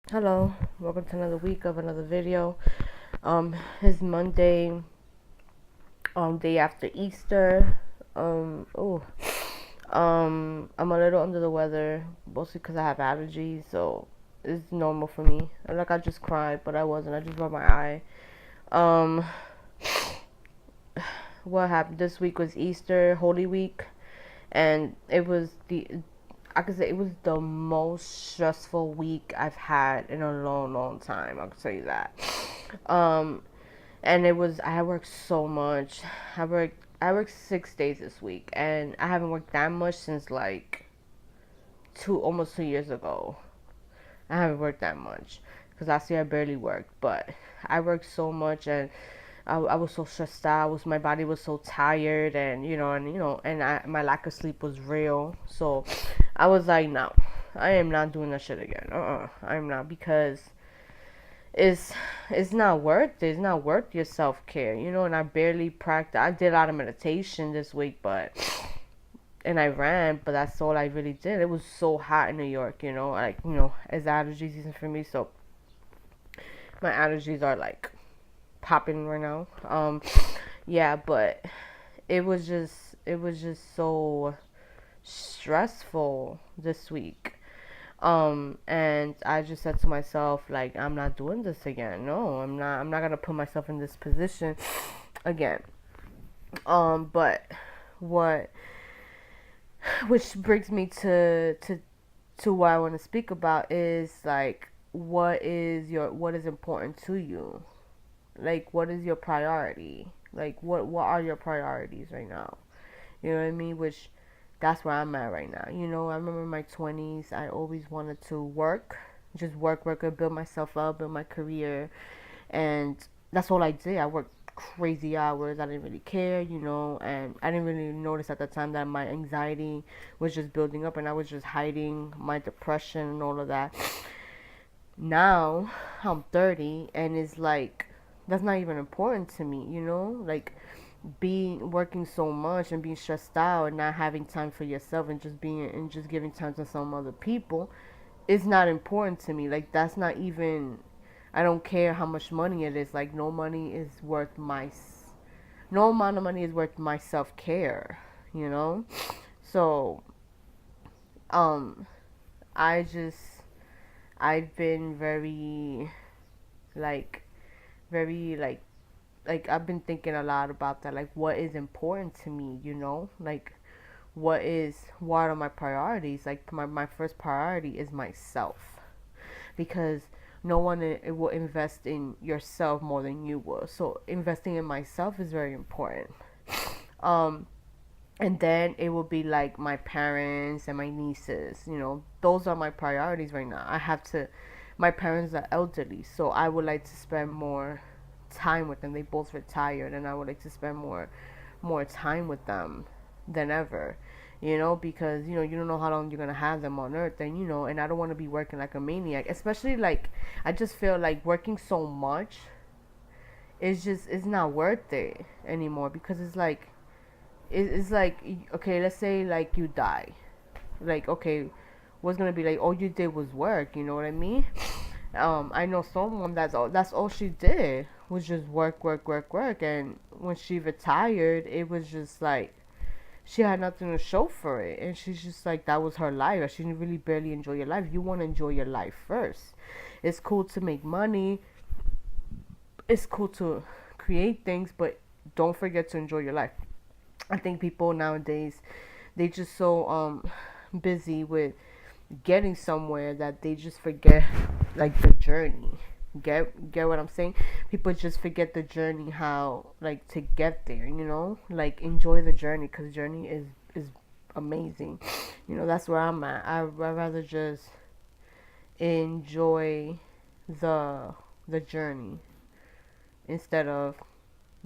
Hello, welcome to another week of another video. It's Monday, day after Easter. Oh, I'm a little under the weather, mostly because I have allergies, so it's normal for me. Like I just cried, but I wasn't. I just rubbed my eye. Um, what happened this week was Easter, Holy Week, and I could say it was the most stressful week I've had in a long, long time. I could tell you that. Um, and I worked so much. I worked 6 days this week, and I haven't worked that much since like almost 2 years ago. I haven't worked that much because last year I barely worked, but I worked so much, and I was so stressed out. My body was so tired, and my lack of sleep was real. So I was like, no, I am not doing that shit again. I'm not, because it's it's not worth it. It's not worth your self care, And I barely practice. I did a lot of meditation this week, and I ran, but that's all I really did. It was so hot in New York, it's allergy season for me, so my allergies are like popping right now. Yeah, but it was just so stressful this week. And I just said to myself, like, I'm not doing this again. No, I'm not gonna put myself in this position again. But what which brings me to what I want to speak about is like, what is important to you? Like, what is your priority? Like, what are your priorities right now? You know what I mean? Which that's where I'm at right now. I remember in my 20s, I always wanted to work, just work, build myself up, build my career, and that's all I did. I worked crazy hours. I didn't really care, and I didn't really notice at the time that my anxiety was just building up, and I was just hiding my depression and all of that. Now I'm 30, and it's like that's not even important to me, like being working so much and being stressed out and not having time for yourself and just giving time to some other people is not important to me. Like, that's not even, I don't care how much money it is. Like, no amount of money is worth my self-care, you know? So, um I just I've been like very like I've been thinking a lot about that, like what is important to me, like what are my priorities. Like my first priority is myself, because no one will invest in yourself more than you will. So investing in myself is very important. um and then it will be like my parents and my nieces. Those are my priorities right now. My parents are elderly, so I would like to spend more time with them. They both retired, and I would like to spend more time with them than ever. Because you don't know how long you're gonna have them on earth, and I don't want to be working like a maniac. Especially, like, I just feel like working so much it's not worth it anymore, because it's like, okay, let's say like you die, like, okay, what's gonna be like, all you did was work, you know what I mean? I know someone that's all she did was just work, and when she retired, it was just like she had nothing to show for it, and she's just like, that was her life. She didn't really barely enjoy your life. You want to enjoy your life first. It's cool to make money, it's cool to create things, but don't forget to enjoy your life. I think people nowadays, they just so busy with getting somewhere that they just forget like the journey. Get what I'm saying? People just forget the journey, how like to get there, like enjoy the journey, because journey is amazing. That's where I'm at. I'd rather just enjoy the the journey instead of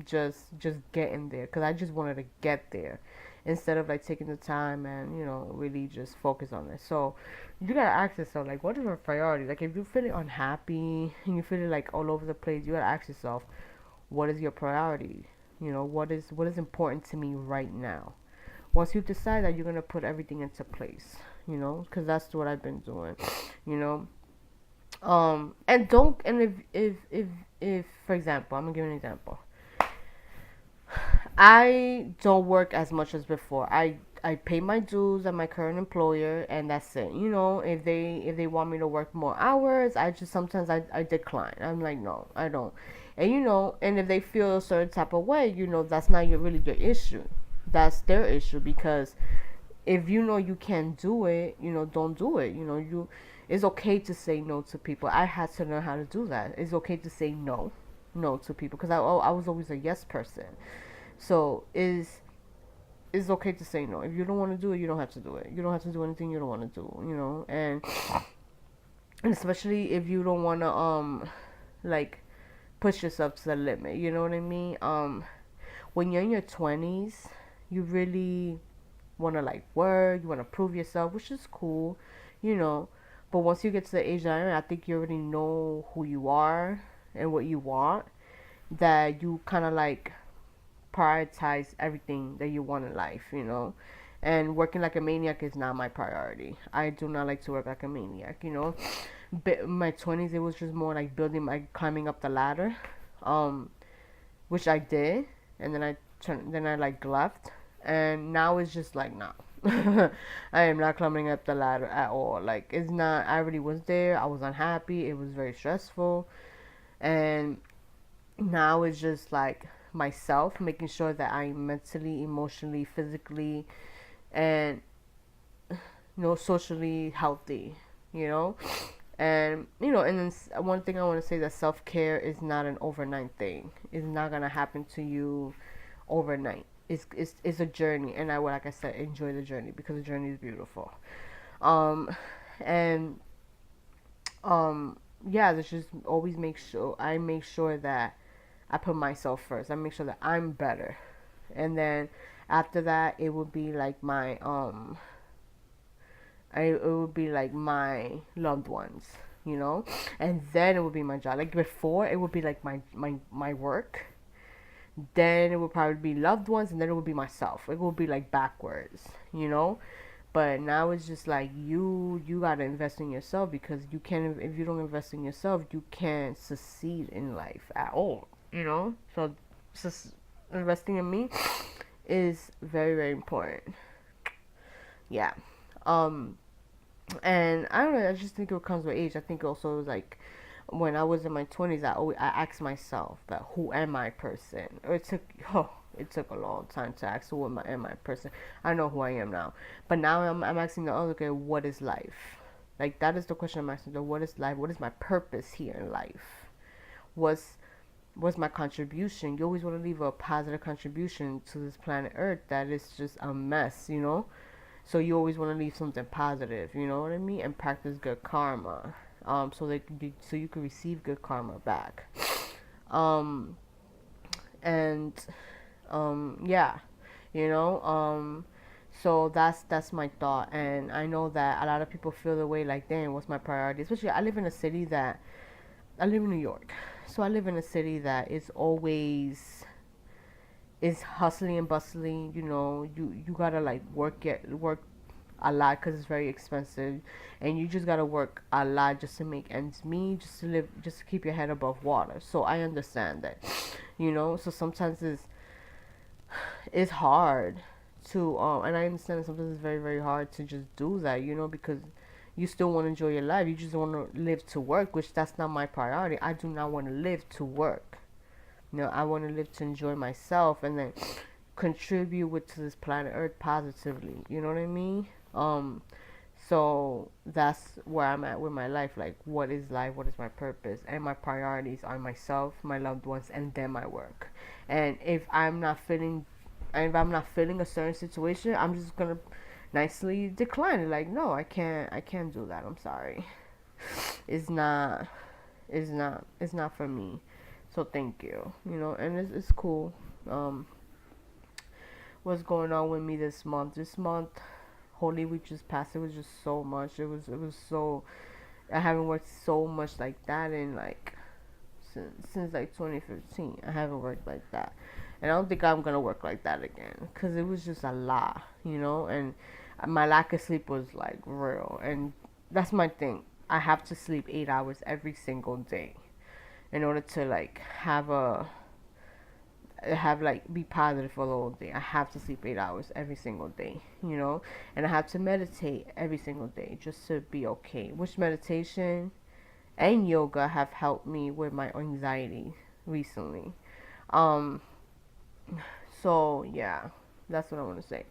just getting there, because I just wanted to get there instead of like taking the time and really just focus on it. So you gotta ask yourself, like, what is your priority? Like, if you're feeling unhappy and you're feeling like all over the place, you gotta ask yourself, what is your priority? What is important to me right now? Once you decide that, you're gonna put everything into place, because that's what I've been doing. you know And don't, and if for example, I'm gonna give you an example. I don't work as much as before. I pay my dues at my current employer, and that's it. You know, if they want me to work more hours, I just sometimes I decline. I'm like, no, I don't. And you know, and if they feel a certain type of way, you know, that's not really your issue. That's their issue, because if you know you can't do it, you know, don't do it. You know, it's okay to say no to people. I had to learn how to do that. It's okay to say no to people, because I was always a yes person. So it's okay to say no. If you don't want to do it, you don't have to do it. You don't have to do anything you don't want to do, you know. And especially if you don't want to like push yourself to the limit, you know what I mean? When you're in your 20s, you really want to like work, you want to prove yourself, which is cool, you know. But once you get to the age that I'm in, I think you already know who you are and what you want, that you kind of like prioritize everything that you want in life, you know. And working like a maniac is not my priority. I do not like to work like a maniac, you know. But in my 20s, it was just more like building, like climbing up the ladder, um, which I did, and then I like left, and now it's just like no. I am not climbing up the ladder at all. Like, it's not. I already was there. I was unhappy. It was very stressful, and now it's just like myself, making sure that I'm mentally, emotionally, physically, and socially healthy, you know. And and then one thing I want to say, that self-care is not an overnight thing. It's not gonna happen to you overnight. It's a journey, and I would, like I said, enjoy the journey, because the journey is beautiful. um and yeah, there's just always make sure that I put myself first. I make sure that I'm better. And then after that, it would be like it would be like my loved ones, you know? And then it would be my job. Like before, it would be like my work. Then it would probably be loved ones, and then it would be myself. It would be like backwards, you know? But now it's just like you gotta invest in yourself, because you can't, if you don't invest in yourself, you can't succeed in life at all, you know. So just investing in me is very, very important. Yeah. um and I don't know, I just think it comes with age. I think also it was like when I was in my 20s, I asked myself that, who am I person. It took a long time to ask, who am I person. I know who I am now, but now I'm asking the other, okay, what is life? Like, that is the question I'm asking. What is life? What is my purpose here in life? What's what's my contribution? You always want to leave a positive contribution to this planet Earth that is just a mess, you know. So you always want to leave something positive, you know what I mean, and practice good karma, so you can receive good karma back. Um, and yeah, you know. So that's my thought, and I know that a lot of people feel the way, like, dang, what's my priority? Especially, I live in New York, so I live in a city that is hustling and bustling. You know, you gotta like work a lot, because it's very expensive, and you just gotta work a lot just to make ends meet, just to live, just to keep your head above water. So I understand that, you know. So sometimes it's hard to and I understand that sometimes it's very, very hard to just do that, you know, because you still want to enjoy your life. You just want to live to work, which that's not my priority. I do not want to live to work. You know, I want to live to enjoy myself, and then contribute to this planet Earth positively. You know what I mean? Um, so that's where I'm at with my life. Like, what is life? What is my purpose? And my priorities are myself, my loved ones, and then my work. And if I'm not feeling a certain situation, I'm just gonna nicely decline it. Like, no, I can't do that. I'm sorry. It's not, it's not for me. So thank you. You know, and it's cool. Um, what's going on with me this month? This month, Holy Week just passed. It was just so much. It was so. I haven't worked so much like that in like since like 2015. I haven't worked like that, and I don't think I'm gonna work like that again, because it was just a lot, you know. And my lack of sleep was like real, and that's my thing. I have to sleep 8 hours every single day in order to like have like be positive for the whole day. I have to sleep 8 hours every single day, you know, and I have to meditate every single day just to be okay. Which meditation and yoga have helped me with my anxiety recently. Um, so yeah, that's what I want to say.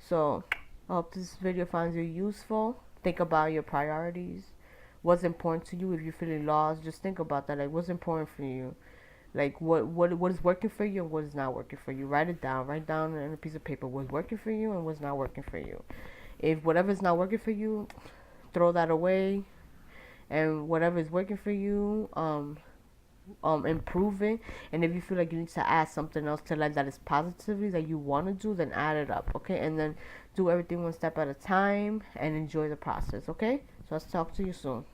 So I hope this video finds you useful. Think about your priorities. What's important to you? If you're feeling lost, just think about that. Like, what's important for you? Like, what is working for you and what is not working for you? Write it down. Write down on a piece of paper what's working for you and what's not working for you. If whatever's not working for you, throw that away. And whatever is working for you, improving. And if you feel like you need to add something else to life that is positively that you want to do, then add it up, okay? And then do everything one step at a time and enjoy the process, okay? So let's talk to you soon.